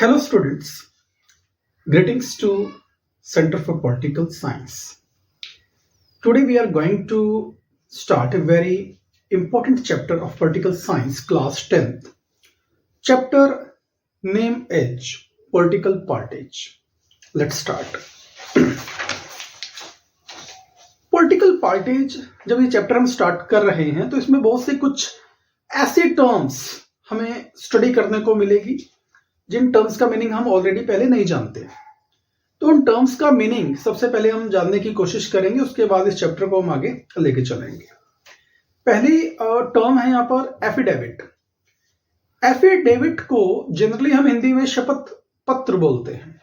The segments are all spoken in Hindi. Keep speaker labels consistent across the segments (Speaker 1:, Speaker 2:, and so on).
Speaker 1: Hello students, greetings to Center for Political Science. Today we are going to start a very important chapter of political science, class 10th. Chapter name is political parties. Let's start. Political parties जब ये चैप्टर हम स्टार्ट कर रहे हैं तो इसमें बहुत से कुछ ऐसे टर्म्स हमें स्टडी करने को मिलेगी जिन टर्म्स का मीनिंग हम ऑलरेडी पहले नहीं जानते। तो उन टर्म्स का मीनिंग सबसे पहले हम जानने की कोशिश करेंगे, उसके बाद इस चैप्टर को हम आगे लेके चलेंगे। पहली टर्म है यहाँ पर एफिडेविट। एफिडेविट को जनरली हम हिंदी में शपथ पत्र बोलते हैं।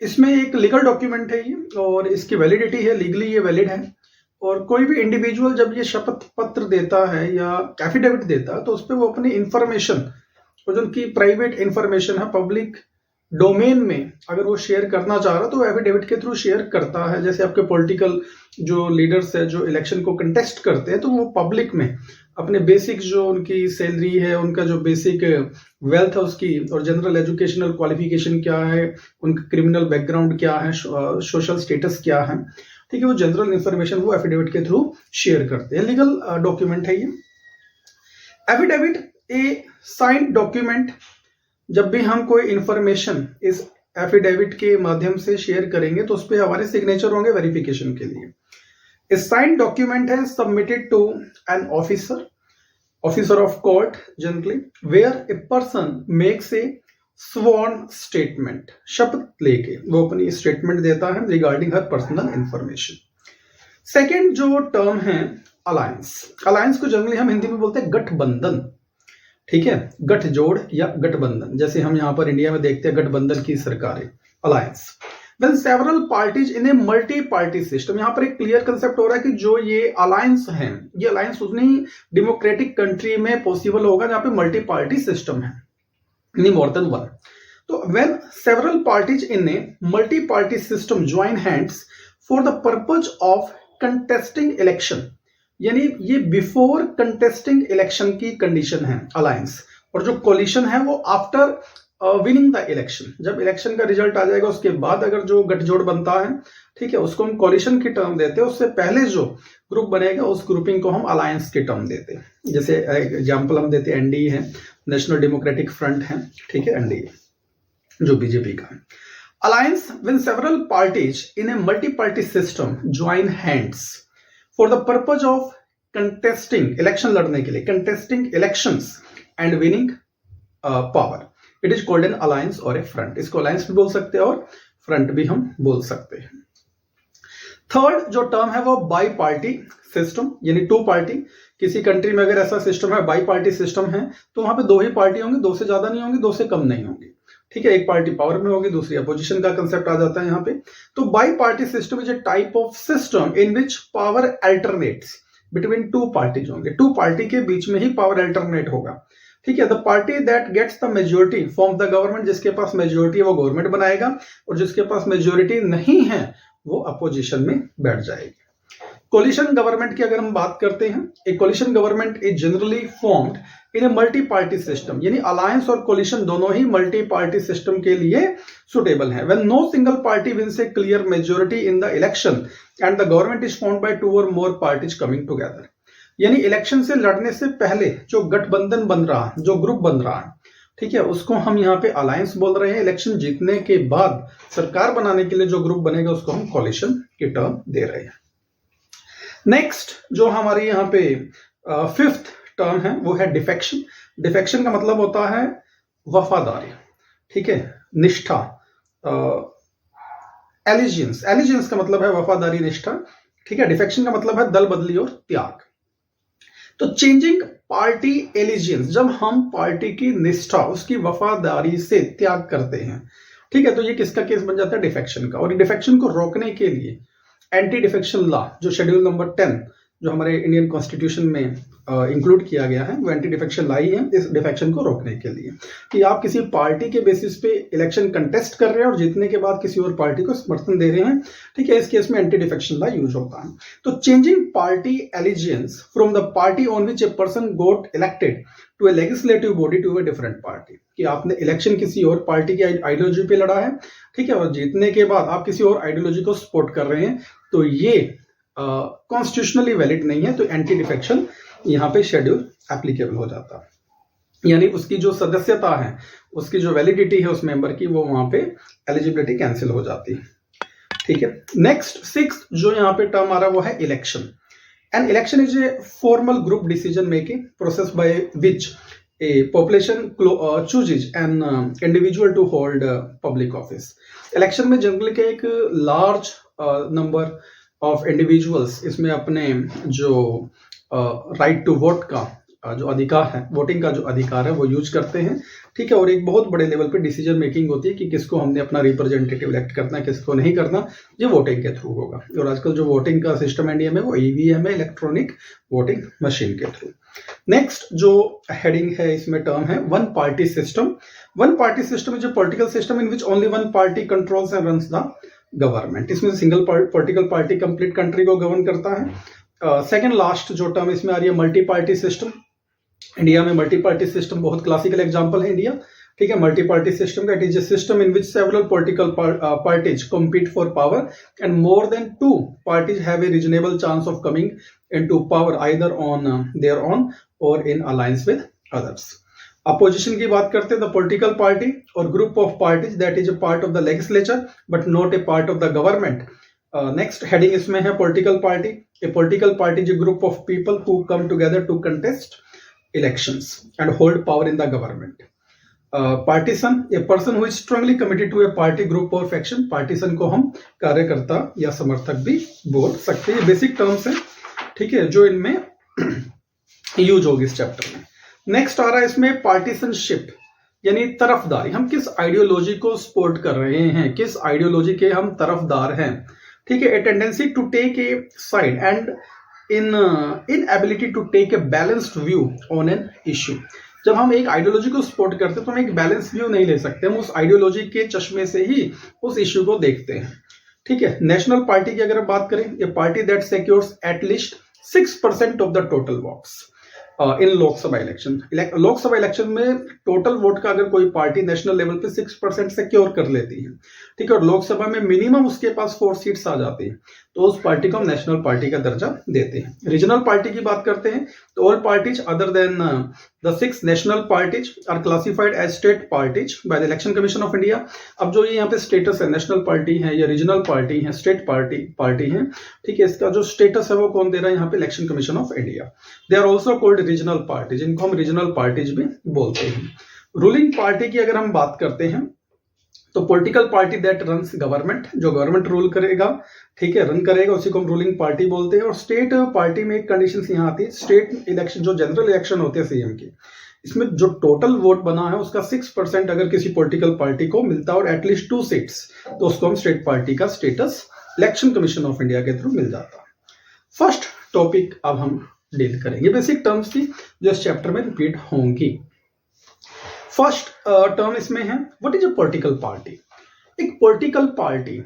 Speaker 1: इसमें एक लीगल डॉक्यूमेंट है ये और इसकी वैलिडिटी है, लीगली ये वैलिड है। और कोई भी इंडिविजुअल जब ये शपथ पत्र देता है या एफिडेविट देता है तो उस पर वो अपनी इंफॉर्मेशन और जो उनकी प्राइवेट इंफॉर्मेशन है पब्लिक डोमेन में अगर वो शेयर करना चाह रहा है तो एफिडेविट के थ्रू शेयर करता है। जैसे आपके पॉलिटिकल जो लीडर्स है जो इलेक्शन को कंटेस्ट करते हैं तो वो पब्लिक में अपने बेसिक जो उनकी सैलरी है, उनका जो बेसिक वेल्थ है उसकी, और जनरल एजुकेशनल क्वालिफिकेशन क्या है, उनका क्रिमिनल बैकग्राउंड क्या है, सोशल स्टेटस क्या है, ठीक है, वो जनरल इंफॉर्मेशन वो एफिडेविट के थ्रू शेयर करते हैं। लीगल डॉक्यूमेंट है ये। एफिडेविट ए साइंड डॉक्यूमेंट। जब भी हम कोई इंफॉर्मेशन इस एफिडेविट के माध्यम से शेयर करेंगे तो उस पर हमारे सिग्नेचर होंगे वेरिफिकेशन के लिए। A signed document है submitted to an officer of court generally, where a person makes a sworn statement. शपथ लेके वो अपनी स्टेटमेंट देता है रिगार्डिंग हर पर्सनल इंफॉर्मेशन। सेकेंड जो टर्म है अलायंस। अलायंस को जनरली हम हिंदी में बोलते हैं गठबंधन, ठीक है, गठजोड़ या गठबंधन। जैसे हम यहाँ पर इंडिया में देखते हैं गठबंधन की सरकारें, alliance. When several parties in a multi-party system, यहाँ पर एक क्लियर कंसेप्ट हो रहा है कि जो ये अलायंस है, ये अलायंस उतनी डेमोक्रेटिक कंट्री में पॉसिबल होगा जहाँ पे मल्टी पार्टी सिस्टम है, यानी मोर देन वन। तो when several parties in a multi-party system join hands for the purpose of contesting election, यानी ये बिफोर कंटेस्टिंग इलेक्शन की कंडीशन है अलायंस, और जो कोलिशन है वो आफ्टर विनिंग द इलेक्शन। जब इलेक्शन का रिजल्ट आ जाएगा उसके बाद अगर जो गठजोड़ बनता है, ठीक है, उसको हम कोलिशन की टर्म देते हैं। उससे पहले जो ग्रुप बनेगा उस ग्रुपिंग को हम अलायंस की टर्म देते हैं। जैसे एग्जांपल हम देते हैं एनडीए है, नेशनल डेमोक्रेटिक फ्रंट है, ठीक है, एनडीए जो बीजेपी का है। Alliance when several parties in a multi party system join hands for the purpose of contesting, election लड़ने के लिए, contesting elections and winning power, it is called an alliance और ए फ्रंट। इसको अलायंस भी बोल सकते हैं और फ्रंट भी हम बोल सकते हैं। थर्ड जो टर्म है वो बाई पार्टी सिस्टम, यानी टू पार्टी। किसी कंट्री में अगर ऐसा सिस्टम है, बाई पार्टी सिस्टम है, तो वहां पे दो ही पार्टी होंगी, दो से ज्यादा नहीं होंगी, दो से कम नहीं होंगी, ठीक है। एक पार्टी पावर में होगी, दूसरी अपोजिशन का कंसेप्ट आ जाता है यहाँ पे। तो bi party system is a type of system in which power alternates between two parties होंगे। टू पार्टी के बीच में ही पावर अल्टरनेट होगा, ठीक है। The party that gets the majority form the government, जिसके पास मेजोरिटी है वो गवर्नमेंट बनाएगा, और जिसके पास मेजोरिटी नहीं है वो अपोजिशन में बैठ जाएगी। कोलिशन गवर्नमेंट की अगर हम बात करते हैं, एक coalition government is generally formed in a multi party system, यानी अलायंस और कोलिशन दोनों ही मल्टी पार्टी सिस्टम के लिए सुटेबल है। When no single party wins a clear majority in the election and the government is formed by two or more parties coming together, यानी इलेक्शन से लड़ने से पहले जो गठबंधन बन रहा है, जो ग्रुप बन रहा है, ठीक है, उसको हम यहाँ पे अलायंस बोल रहे हैं। इलेक्शन जीतने के बाद सरकार बनाने के लिए जो ग्रुप बनेगा उसको हम कोलिशन की टर्म दे रहे हैं। नेक्स्ट जो हमारी यहाँ पे फिफ्थ टर्म है वो है डिफेक्शन। डिफेक्शन का मतलब होता है वफादारी, ठीक है, निष्ठा। एलिजियंस, एलिजियंस का मतलब है वफादारी, निष्ठा, ठीक है। डिफेक्शन का मतलब है दल बदली और त्याग। तो चेंजिंग पार्टी एलिजियंस, जब हम पार्टी की निष्ठा, उसकी वफादारी से त्याग करते हैं, ठीक है, तो ये किसका केस बन जाता है? डिफेक्शन का। और डिफेक्शन को रोकने के लिए एंटी डिफेक्शन लॉ जो शेड्यूल नंबर 10 जो हमारे इंडियन कॉन्स्टिट्यूशन में इंक्लूड किया गया है, वो एंटी डिफेक्शन लाई है इस डिफेक्शन को रोकने के लिए, कि आप किसी पार्टी के बेसिस पे इलेक्शन कंटेस्ट कर रहे हैं और जीतने के बाद किसी और पार्टी को समर्थन दे रहे हैं, ठीक है, इस केस में एंटी डिफेक्शन ला यूज होता है। तो changing party allegiance from the party on which a person got elected to a legislative body to a different party, कि आपने इलेक्शन किसी और पार्टी की आइडियोलॉजी पे लड़ा है, ठीक है, और जीतने के बाद आप किसी और आइडियोलॉजी को सपोर्ट कर रहे हैं, तो ये कॉन्स्टिट्यूशनली वैलिड नहीं है, तो एंटी डिफेक्शन यहाँ पे शेड्यूल एप्लीकेबल हो जाता है, यानी उसकी जो सदस्यता है, उसकी जो वैलिडिटी है उस मेंबर की, वो वहां पे एलिजिबिलिटी कैंसिल हो जाती है, ठीक है। नेक्स्ट 6 जो यहाँ पे टर्म आ रहा है वो है election. An election is a formal group decision making process by which a population chooses an individual to hold public office. Election में जनरली के एक लार्ज नंबर ऑफ इंडिविजुअल्स इसमें अपने जो राइट टू वोट का जो अधिकार है, वोटिंग का जो अधिकार है, वो यूज करते हैं, ठीक है, और एक बहुत बड़े लेवल पे डिसीजन मेकिंग होती है कि किसको हमने अपना रिप्रेजेंटेटिव इलेक्ट करना है, किसको नहीं करना, ये वोटिंग के थ्रू होगा। और आजकल जो वोटिंग का सिस्टम इंडिया में वो ईवीएम है, इलेक्ट्रॉनिक वोटिंग मशीन के थ्रू। नेक्स्ट जो हेडिंग है इसमें टर्म है one party system. One party system is a political system in which only one party controls and runs the government. इसमें single political party complete country को गवर्न करता है। सेकेंड लास्ट जो टर्म इसमें आ रही है मल्टी पार्टी सिस्टम। इंडिया में मल्टी पार्टी सिस्टम बहुत क्लासिकल एग्जांपल है इंडिया, ठीक है, मल्टी पार्टी सिस्टम का। It is a system in which several political parties compete for power and more than 2 parties have a reasonable chance of coming into power either on their own or in alliance with others. Opposition की बात करते हैं, द पॉलिटिकल पार्टी और group of parties that is a part of the legislature but not a part of the government. Next heading इसमें है political party. A political party is a group of people who come together to contest elections and hold power in the government. Partisan, a person who is strongly committed to a party, group or faction. Partisan को हम कार्यकर्ता या समर्थक भी बोल सकते हैं। बेसिक टर्म्स हैं, ठीक है, जो इनमें यूज होगी इस चैप्टर में। नेक्स्ट आ रहा है इसमें पार्टीसनशिप, यानी तरफदारी। हम किस आइडियोलॉजी को सपोर्ट कर रहे हैं, किस आइडियोलॉजी के हम तरफदार हैं, ठीक है। A tendency to take a side and inability to take a balanced view on an issue. जब हम एक आइडियोलॉजी को सपोर्ट करते हैं तो हम एक बैलेंस व्यू नहीं ले सकते, हम उस आइडियोलॉजी के चश्मे से ही उस इश्यू को देखते हैं, ठीक है। नेशनल पार्टी की अगर हम बात करें, ये party that secures at least 6% of the total votes in Lok Sabha election. Lok Sabha election में टोटल वोट का अगर कोई पार्टी नेशनल लेवल पे 6% सिक्योर कर लेती है, ठीक है, और लोकसभा में मिनिमम उसके पास 4 सीट्स आ जाती है, तो उस पार्टी को हम नेशनल पार्टी का दर्जा देते हैं। रीजनल पार्टी की बात करते हैं तो all parties other than the 6 national parties are classified as state parties by the election commission of India. अब जो ये यहाँ पे स्टेटस है, नेशनल पार्टी है या रीजनल पार्टी है, स्टेट पार्टी है, ठीक है, इसका जो स्टेटस है वो कौन दे रहा है यहाँ पे, election commission of India. They are also called regional parties, इनको हम रीजनल पार्टीज भी बोलते हैं। रूलिंग पार्टी की अगर हम बात करते हैं तो political party that runs government, जो गवर्नमेंट रूल करेगा, ठीक है, रन करेगा, उसी को हम रूलिंग पार्टी बोलते हैं। और स्टेट पार्टी में एक कंडीशन यहाँ आती है, स्टेट इलेक्शन जो जनरल इलेक्शन होते हैं सीएम की, इसमें जो टोटल वोट बना है उसका 6% अगर किसी पॉलिटिकल पार्टी को मिलता है और एटलीस्ट 2 सीट्स, तो उसको हम स्टेट पार्टी का status election commission of India के थ्रू मिल जाता है। फर्स्ट टॉपिक अब हम डील करेंगे, बेसिक टर्म्स की जो इस चैप्टर में रिपीट होंगी। फर्स्ट टर्म इसमें है what is a political party. एक पॉलिटिकल पार्टी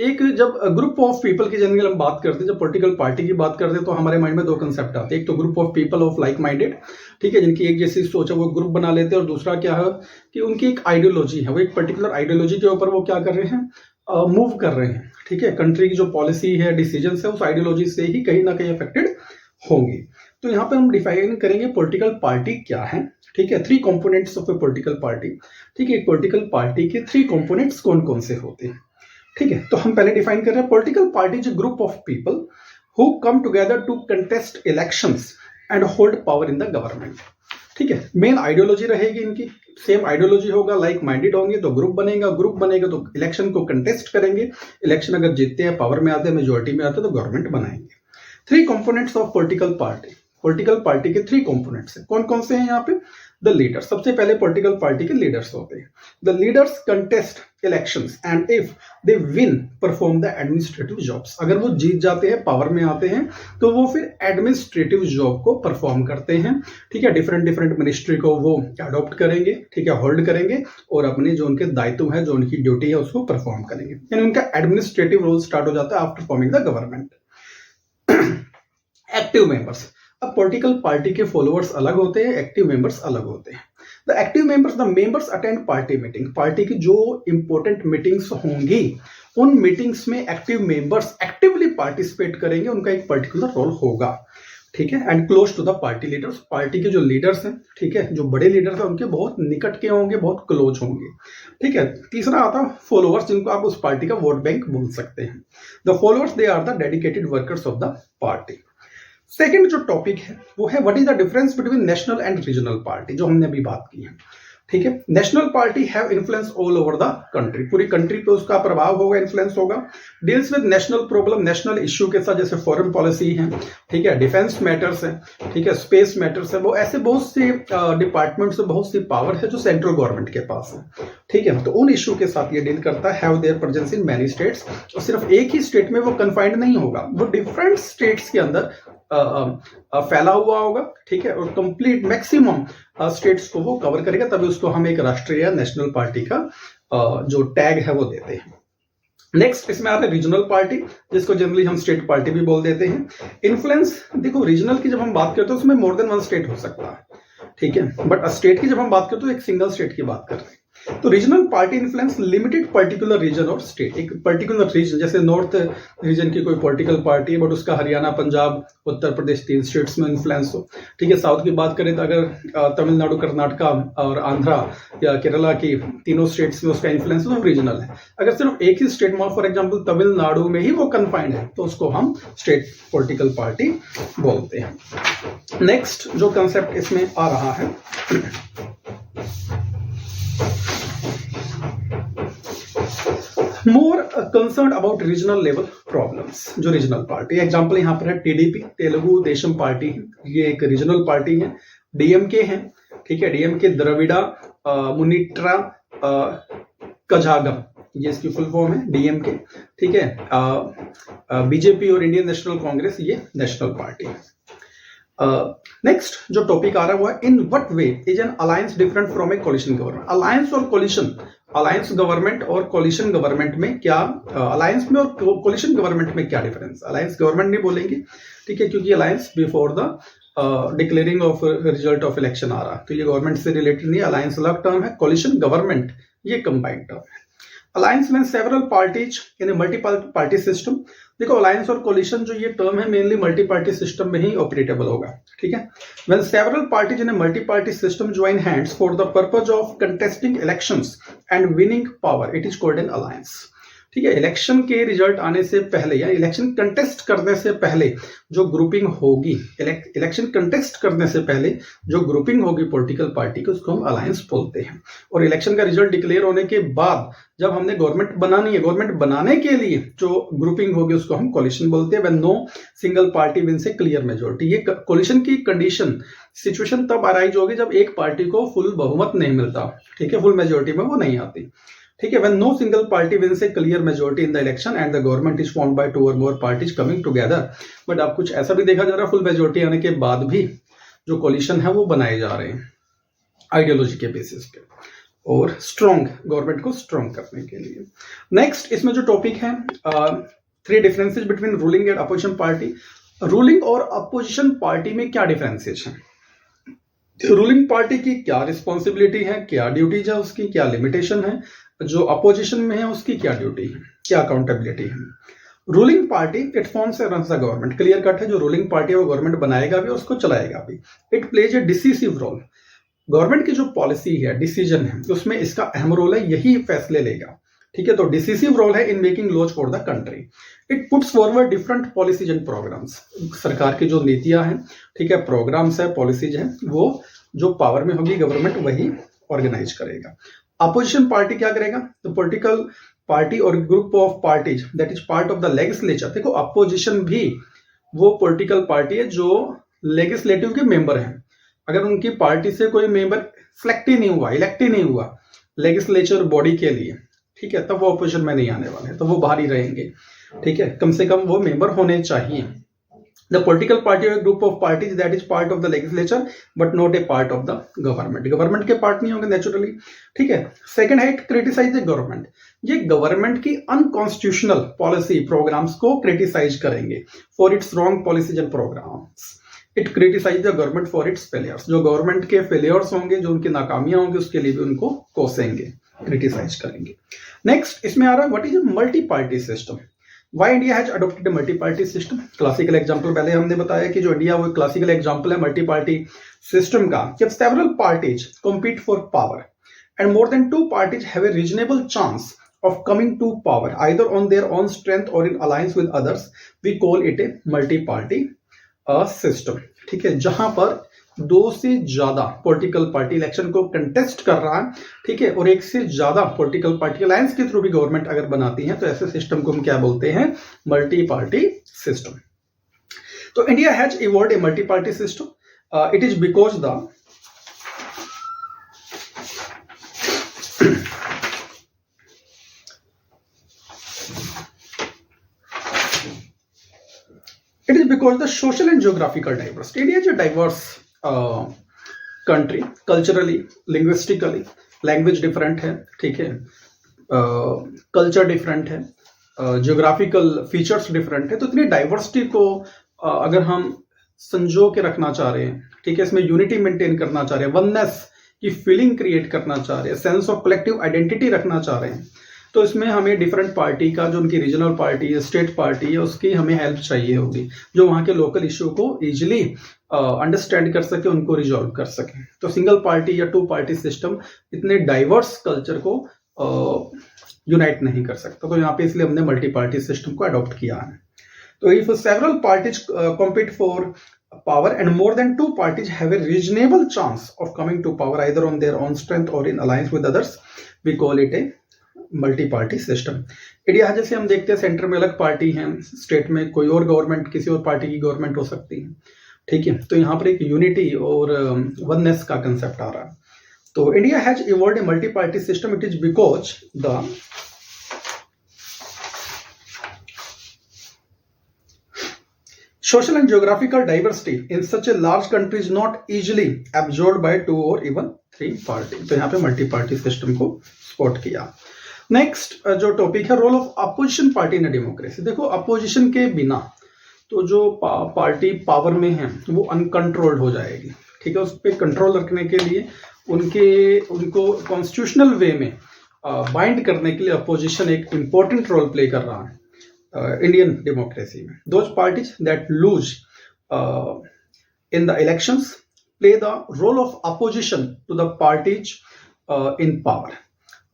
Speaker 1: एक जब ग्रुप ऑफ पीपल की जनरल हम बात करते हैं, जब पॉलिटिकल पार्टी की बात करते हैं तो हमारे माइंड में 2 कंसेप्ट आते हैं। एक तो group of people of like minded, ठीक है, जिनकी एक जैसी सोच है, वो ग्रुप बना लेते हैं। और दूसरा क्या है कि उनकी एक आइडियोलॉजी है, वो एक पर्टिकुलर आइडियोलॉजी के ऊपर वो क्या कर रहे हैं, मूव कर रहे हैं, ठीक है। कंट्री की जो पॉलिसी है, डिसीजन है, उस आइडियोलॉजी से ही कहीं ना कहीं अफेक्टेड होंगी। तो यहाँ पे हम डिफाइन करेंगे पॉलिटिकल पार्टी क्या है, ठीक है। 3 components of A political party, ठीक है। एक पॉलिटिकल पार्टी के 3 कंपोनेंट्स कौन कौन से होते हैं, ठीक है। तो हम पहले डिफाइन कर रहे हैं political party is a group of people who come together to contest elections and hold power in the government, ठीक है। मेन आइडियोलॉजी रहेगी इनकी, सेम आइडियोलॉजी होगा, लाइक माइंडेड होंगे तो ग्रुप बनेगा तो इलेक्शन को कंटेस्ट करेंगे, इलेक्शन अगर जीतते हैं, पावर में आते हैं, मेजोरिटी में आते हैं, तो गवर्नमेंट बनाएंगे। 3 components of political party. Political party के 3 कंपोनेंट्स हैं, कौन कौन से हैं यहाँ पे। द लीडर्स, सबसे पहले पॉलिटिकल पार्टी के लीडर्स होते हैं। The leaders contest elections and if they win perform the administrative jobs. अगर वो जीत जाते हैं, पावर में आते हैं, तो वो फिर एडमिनिस्ट्रेटिव जॉब को परफॉर्म करते हैं। ठीक है, डिफरेंट डिफरेंट मिनिस्ट्री को वो अडॉप्ट करेंगे, ठीक है, होल्ड करेंगे और अपने जो उनके दायित्व है, जो उनकी ड्यूटी है, उसको परफॉर्म करेंगे। यानी उनका एडमिनिस्ट्रेटिव रोल स्टार्ट हो जाता है after forming the government. Active members, अब पॉलिटिकल पार्टी के फॉलोअर्स अलग होते हैं, एक्टिव मेंबर्स अलग होते हैं। The active members, the members attend party meeting, party की जो इंपॉर्टेंट मीटिंग्स होंगी उन मीटिंग्स में एक्टिव मेंबर्स एक्टिवली पार्टिसिपेट करेंगे, उनका एक पर्टिकुलर रोल होगा। ठीक है, and close to the party leaders, party के जो लीडर्स हैं, ठीक है, जो बड़े लीडर्स हैं उनके बहुत निकट के होंगे, बहुत क्लोज होंगे। ठीक है, तीसरा आता है फॉलोअर्स, जिनको आप उस पार्टी का वोट बैंक बोल सकते हैं। The followers they are the dedicated workers of the party. Second जो टॉपिक है वो है what is the difference between national and regional party, जो हमने अभी बात की है। ठीक है, national party have influence all over the country, पूरी कंट्री पे उसका प्रभाव होगा, इन्फ्लुएंस होगा। Deals with national problem, national issue के साथ, जैसे फॉरेन पॉलिसी है, ठीक है, डिफेंस मैटर्स है, ठीक है, स्पेस मैटर्स है, वो ऐसे बहुत से डिपार्टमेंट्स, बहुत सी पावर है जो सेंट्रल गवर्नमेंट के पास है। ठीक है, तो उन इश्यू के साथ ये डील करता है। Have their presence in many states, और सिर्फ एक ही स्टेट में वो कन्फाइंड नहीं होगा, वो डिफरेंट स्टेट्स के अंदर फैला हुआ होगा। ठीक है, और कंप्लीट मैक्सिमम स्टेट्स को वो कवर करेगा, तभी उसको हम एक राष्ट्रीय या नेशनल पार्टी का जो टैग है वो देते हैं। नेक्स्ट इसमें आता है रीजनल पार्टी, जिसको जनरली हम स्टेट पार्टी भी बोल देते हैं। इन्फ्लुएंस, देखो रीजनल की जब हम बात करते हैं उसमें मोर देन वन स्टेट हो सकता है। ठीक है, बट स्टेट की जब हम बात करते हैं तो एक सिंगल स्टेट की बात कर रहे हैं। तो regional party influence limited particular region और स्टेट, एक पर्टिकुलर रीजन, जैसे नॉर्थ रीजन की कोई पॉलिटिकल पार्टी है बट उसका हरियाणा, पंजाब, उत्तर प्रदेश 3 स्टेट्स में इन्फ्लुएंस हो। ठीक है, साउथ की बात करें तो अगर तमिलनाडु, कर्नाटका और आंध्रा या केरला की तीनों स्टेट्स में उसका इन्फ्लुएंस हो, रीजनल है। अगर सिर्फ एक ही स्टेट में, फॉर एग्जाम्पल तमिलनाडु में ही वो कन्फाइंड है, तो उसको हम स्टेट पॉलिटिकल पार्टी बोलते हैं। नेक्स्ट जो कंसेप्ट इसमें आ रहा है more concern about regional level problems, जो रीजनल पार्टी, एग्जांपल यहां पर है टीडीपी, तेलुगु देशम पार्टी, ये एक रीजनल पार्टी है। डीएमके है, ठीक है, डीएमके द्रविड़ा मुनिट्रा कझागम, ये इसकी फुल फॉर्म है डीएमके। ठीक है, बीजेपी और इंडियन नेशनल कांग्रेस ये नेशनल पार्टी है। नेक्स्ट जो टॉपिक आ रहा है वो है in what way is an alliance different from A coalition government. Alliance और कोलिशन, अलायंस गवर्नमेंट और कोलिशन गवर्नमेंट में क्या, अलायंस में और कोलिशन गवर्नमेंट में क्या डिफरेंस। अलायंस गवर्नमेंट नहीं बोलेंगे, ठीक है, क्योंकि alliance before the declaring of result of election आ रहा, तो ये गवर्नमेंट से रिलेटेड नहीं है। अलायंस अलग टर्म है, कोलिशन गवर्नमेंट ये कंबाइंड टर्म है। अलायंस में several parties in a multi party system, देखो अलायंस और कोलिशन जो ये टर्म है मेनली मल्टी पार्टी सिस्टम में ही ऑपरेटेबल होगा। ठीक है, when several parties in a multi party system join hands for the purpose of contesting elections and winning power, it is called an alliance. ठीक है, इलेक्शन के रिजल्ट आने से पहले या इलेक्शन कंटेस्ट करने से पहले जो ग्रुपिंग होगी, इलेक्शन कंटेस्ट करने से पहले जो ग्रुपिंग होगी पॉलिटिकल पार्टी की, उसको हम अलायंस बोलते हैं। और इलेक्शन का रिजल्ट डिक्लेयर होने के बाद जब हमने गवर्नमेंट बनानी है, गवर्नमेंट बनाने के लिए जो ग्रुपिंग होगी उसको हम कोलिशन बोलते हैं। When no single party win से क्लियर मेजोरिटी, ये कोलिशन की कंडीशन सिचुएशन तब अराइज होगी जब एक पार्टी को फुल बहुमत नहीं मिलता। ठीक है, फुल मेजोरिटी में वो नहीं आती। ठीक है, when no single party wins a clear majority in the election and the government is formed by 2 or more parties coming together, but अब कुछ ऐसा भी देखा जा रहा है फुल मेजोरिटी आने के बाद भी जो कोलिशन है वो बनाए जा रहे हैं आइडियोलॉजी के बेसिस पे और स्ट्रॉन्ग गवर्नमेंट को स्ट्रॉन्ग करने के लिए। नेक्स्ट इसमें जो टॉपिक है 3 differences between ruling and opposition party. Ruling और अपोजिशन पार्टी में क्या डिफरेंसेस हैं, रूलिंग पार्टी की क्या रिस्पॉन्सिबिलिटी है, क्या ड्यूटीज है उसकी, क्या लिमिटेशन है, जो अपोजिशन में है उसकी क्या ड्यूटी है, क्या अकाउंटेबिलिटी है। Ruling party it forms and runs the government, clear cut है, जो रूलिंग पार्टी है वो गवर्नमेंट बनाएगा भी और उसको चलाएगा भी। It plays a decisive role, government की जो पॉलिसी है, डिसीजन है, उसमें इसका अहम रोल है, यही फैसले लेगा। ठीक है, तो डिसीसिव रोल है in making laws for the country. It puts forward different policies and programmes, सरकार की जो नीतियां हैं, ठीक है, प्रोग्राम्स है, पॉलिसीज हैं, वो जो पावर में होगी गवर्नमेंट वही ऑर्गेनाइज करेगा। अपोजिशन पार्टी क्या करेगा, तो पॉलिटिकल पार्टी और group of parties that is part of the legislature. देखो अपोजिशन भी वो पॉलिटिकल पार्टी है जो लेजिस्लेटिव के मेंबर हैं। अगर उनकी पार्टी से कोई मेंबर सिलेक्ट ही नहीं हुआ, इलेक्ट ही नहीं हुआ लेजिस्लेचर बॉडी के लिए, ठीक है, तब वो अपोजिशन में नहीं आने वाले, तो वो बाहर ही रहेंगे, ठीक है, कम से कम वो मेंबर होने चाहिए। The political party or a group of parties that is part of the legislature but not a part of the government. Government के पार्ट नहीं होंगे नेचुरली, ठीक है। सेकंड है क्रिटिसाइज द गवर्नमेंट, ये गवर्नमेंट की अनकॉन्स्टिट्यूशनल पॉलिसी प्रोग्राम्स को क्रिटिसाइज करेंगे for its wrong policies and programmes. It criticise the government for its failures, जो गवर्नमेंट के फेलियर्स होंगे, जो उनकी नाकामियां होंगी, उसके लिए भी उनको कोसेंगे, क्रिटिसाइज करेंगे। नेक्स्ट इसमें आ रहा है what is a multi party system. Why India has adopted a multi party system. Classical example पहले हमने बताया कि जो इंडिया वो क्लासिकल एग्जांपल है मल्टी पार्टी सिस्टम का। जब several parties compete for power and more than 2 parties have a reasonable chance of coming to power either on their own strength or in alliance with others, we call it a multi party system, ठीक है, जहां पर 2 से ज्यादा पॉलिटिकल पार्टी इलेक्शन को कंटेस्ट कर रहा है, ठीक है, और 1 से ज्यादा पॉलिटिकल पार्टी अलायंस के थ्रू भी गवर्नमेंट अगर बनाती है, तो ऐसे सिस्टम को हम क्या बोलते हैं, मल्टी पार्टी सिस्टम। तो India has evolved A multi party system. It is because the social and geographical diversity. India is a diverse country, culturally, linguistically, language different है, ठीक है, culture different है, geographical features different है। तो इतनी डाइवर्सिटी को अगर हम संजो के रखना चाह रहे हैं, ठीक है, इसमें यूनिटी मेंटेन करना चाह रहे हैं, वननेस की फीलिंग क्रिएट करना चाह रहे हैं, सेंस ऑफ कलेक्टिव आइडेंटिटी रखना चाह रहे हैं, तो इसमें हमें डिफरेंट पार्टी का, जो उनकी रीजनल पार्टी है, स्टेट पार्टी है, उसकी हमें हेल्प चाहिए होगी, जो वहाँ के लोकल इश्यू को इजीली अंडरस्टैंड कर सके, उनको रिजॉल्व कर सके। तो सिंगल पार्टी या 2 पार्टी सिस्टम इतने डाइवर्स कल्चर को यूनाइट नहीं कर सकता। तो यहाँ पे इसलिए हमने मल्टी पार्टी सिस्टम को अडॉप्ट किया है। तो if several parties compete for power and more than 2 parties have a reasonable chance of coming to power either on their own strength or in alliance with others, we call it a multi party system. India जैसे हम देखते हैं सेंटर में अलग पार्टी है, स्टेट में कोई और गवर्नमेंट, किसी और पार्टी की गवर्नमेंट हो सकती है, ठीक है, तो यहाँ पर एक यूनिटी और वननेस का कंसेप्ट आ रहा है। तो India has evolved A multi party system. It is because the social and geographical diversity in such a large country is not easily absorbed by 2 or even 3 parties। तो यहाँ पे मल्टी पार्टी सिस्टम को स्पॉट किया। नेक्स्ट जो टॉपिक है, role of opposition party in democracy. देखो अपोजिशन के बिना तो जो पार्टी पावर में है वो अनकंट्रोल्ड हो जाएगी, ठीक है। उस पर कंट्रोल रखने के लिए उनको कॉन्स्टिट्यूशनल वे में बाइंड करने के लिए अपोजिशन एक इंपॉर्टेंट रोल प्ले कर रहा है इंडियन डेमोक्रेसी में। Those parties that lose in the elections play the role of opposition to the parties in power.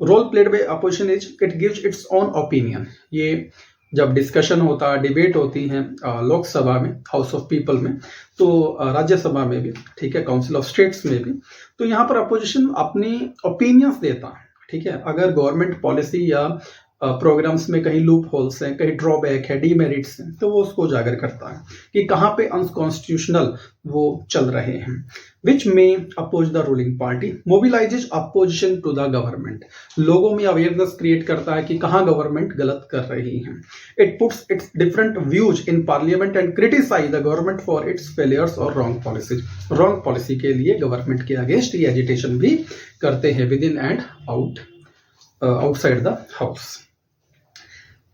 Speaker 1: Role played by opposition is it gives its own opinion. ये जब डिस्कशन होता है, डिबेट होती है लोकसभा में, हाउस ऑफ पीपल में, तो राज्यसभा में भी, ठीक है, काउंसिल ऑफ स्टेट्स में भी, तो यहाँ पर अपोजिशन अपनी ओपिनियंस देता है, ठीक है। अगर गवर्नमेंट पॉलिसी या प्रोग्राम्स में कहीं लूप होल्स हैं, कहीं ड्रॉबैक है, डीमेरिट्स हैं, तो वो उसको उजागर करता है कि कहाँ पे अनकॉन्स्टिट्यूशनल वो चल रहे हैं। विच में oppose the ruling party mobilises opposition to the government. लोगों में अवेयरनेस क्रिएट करता है कि कहाँ गवर्नमेंट गलत कर रही है। It puts its different views in parliament and criticise the government for its failures और रॉन्ग पॉलिसीज। रॉन्ग पॉलिसी के लिए गवर्नमेंट के अगेंस्ट ये एजिटेशन भी करते हैं within and outside the house.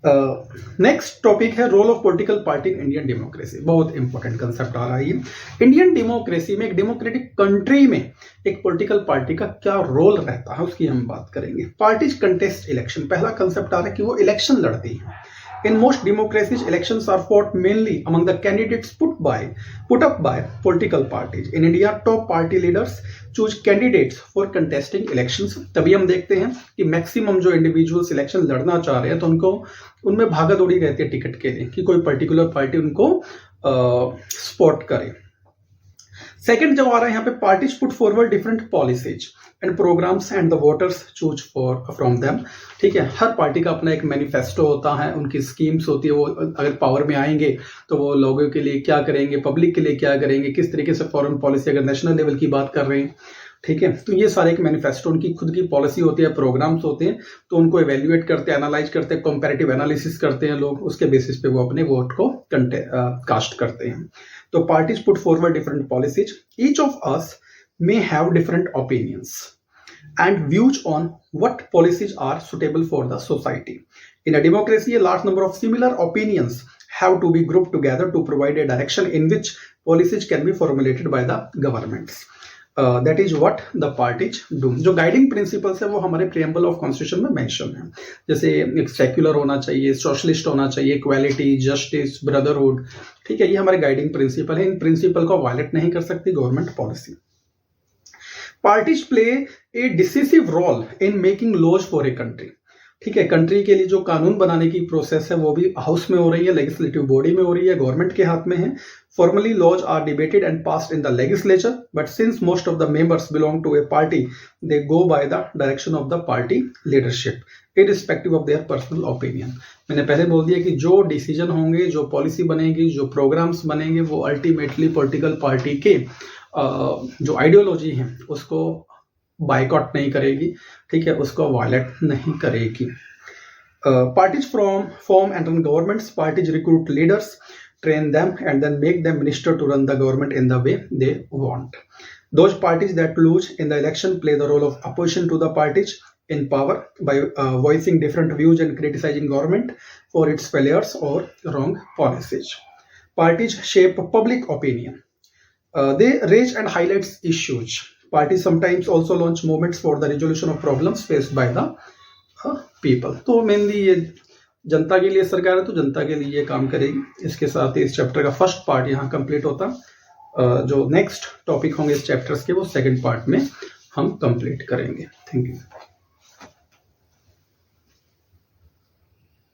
Speaker 1: Next topic है role of political party in Indian democracy. बहुत इंपॉर्टेंट कंसेप्ट आ रहा है ये। इंडियन डेमोक्रेसी में, एक डेमोक्रेटिक कंट्री में एक पॉलिटिकल पार्टी का क्या रोल रहता है उसकी हम बात करेंगे। पार्टीज कंटेस्ट इलेक्शन, पहला कंसेप्ट आ रहा है कि वो इलेक्शन लड़ती है। In most democracies, elections are fought mainly among the candidates put up by political parties. In India, top party leaders choose candidates for contesting elections. तभी हम देखते हैं कि मैक्सिमम जो इंडिविजुअल्स इलेक्शन लड़ना चाह रहे हैं तो उनको उनमें भागा दौड़ी रहती है टिकट के लिए कि कोई पर्टिकुलर पार्टी उनको सपोर्ट करे। सेकंड जो आ रहा है यहाँ पे, parties put forward different policies and programmes and the voters choose for from them. ठीक है, हर पार्टी का अपना एक मैनिफेस्टो होता है, उनकी स्कीम्स होती है, वो अगर पावर में आएंगे तो वो लोगों के लिए क्या करेंगे, पब्लिक के लिए क्या करेंगे, किस तरीके से फॉरेन पॉलिसी, अगर नेशनल लेवल की बात कर रहे हैं। ठीक है, तो ये सारे एक मैनिफेस्टो, उनकी खुद की पॉलिसी होती है, प्रोग्राम्स होते हैं, तो उनको एवेल्युएट करते हैं, एनालाइज करते हैं, कंपैरेटिव एनालिसिस करते हैं लोग, उसके बेसिस पे वो अपने वोट को कास्ट करते हैं। तो parties put forward different policies, each of us may have different opinions and views on what policies are suitable for the society. In a democracy, a large number of similar opinions have to be grouped together to provide a direction in which policies can be formulated by the governments. That is what the parties do. जो guiding principles है वो हमारे preamble of constitution में mention है, जैसे एक secular होना चाहिए, socialist होना चाहिए, equality, justice, brotherhood। ठीक है, ये हमारे guiding principle है, इन principle को violate नहीं कर सकती government policy। Parties play a decisive role in making laws for a country. ठीक है, कंट्री के लिए जो कानून बनाने की प्रोसेस है वो भी हाउस में हो रही है, लेजिस्लेटिव बॉडी में हो रही है, गवर्नमेंट के हाथ में है। Formally laws are debated and passed in the legislature, but since most of the members belong to a party, they go by the direction of the party leadership irrespective of their personal opinion. मैंने पहले बोल दिया कि जो डिसीजन होंगे, जो पॉलिसी बनेगी, जो प्रोग्राम्स बनेंगे, वो अल्टीमेटली पॉलिटिकल पार्टी के जो आइडियोलॉजी है उसको बाइकआउट नहीं करेगी। ठीक है, उसको वायलेट नहीं करेगी। Parties form and run governments, parties recruit leaders, train them and then make them minister to run the government in the way they want. Those parties that lose in the election play the role of opposition to the parties in power by voicing different views and criticizing government for its failures or wrong policies. Parties shape public opinion. They raise and highlight issues. Parties sometimes also launch movements for the resolution of problems faced by the people. तो mainly ये जनता के लिए सरकार है, तो जनता के लिए ये काम करेगी। इसके साथ ही इस चैप्टर का फर्स्ट पार्ट यहाँ कंप्लीट होता। जो नेक्स्ट टॉपिक होंगे इस चैप्टर्स के, वो सेकंड पार्ट में हम कंप्लीट करेंगे। Thank you.